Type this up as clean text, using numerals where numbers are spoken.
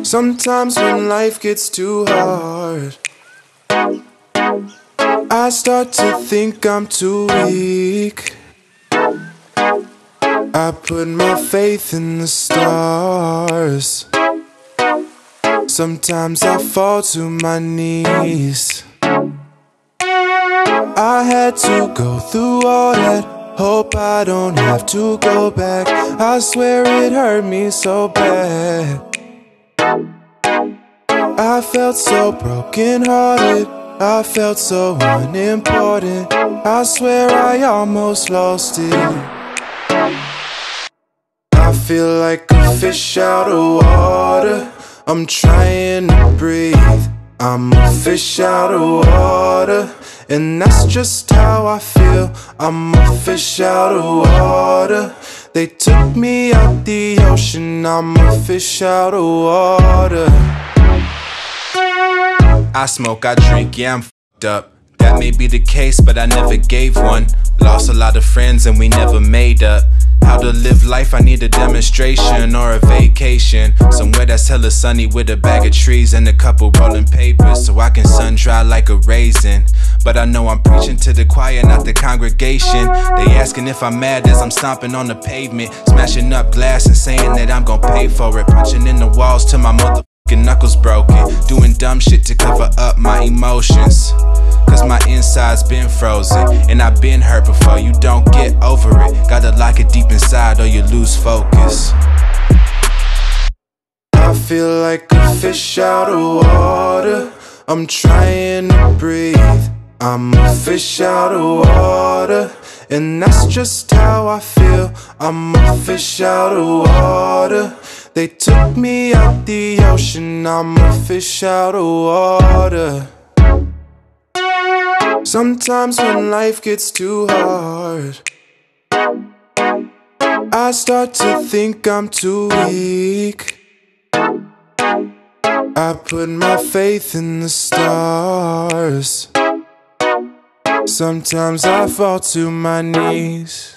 Sometimes when life gets too hard, I start to think I'm too weak. I put my faith in the stars. Sometimes I fall to my knees. I had to go through all that. Hope I don't have to go back. I swear it hurt me so bad. I felt so broken hearted. I felt so unimportant. I swear I almost lost it. I feel like a fish out of water. I'm trying to breathe. I'm a fish out of water, and that's just how I feel. I'm a fish out of water. They took me out the ocean. I'm a fish out of water. I smoke, I drink, yeah, I'm f***ed up. That may be the case, but I never gave one. Lost a lot of friends and we never made up. How to live life, I need a demonstration or a vacation. Somewhere that's hella sunny with a bag of trees and a couple rolling papers, so I can sun dry like a raisin. But I know I'm preaching to the choir, not the congregation. They asking if I'm mad as I'm stomping on the pavement, smashing up glass and saying that I'm gon' pay for it, punching in the walls till my motherfucking knuckles broken, doing dumb shit to cover up my emotions. Cause my inside's been frozen, and I've been hurt before. You don't get over it, gotta lock it deep inside or you lose focus. I feel like a fish out of water. I'm trying to breathe. I'm a fish out of water, and that's just how I feel. I'm a fish out of water. They took me out the ocean. I'm a fish out of water. Sometimes when life gets too hard, I start to think I'm too weak. I put my faith in the stars. Sometimes I fall to my knees.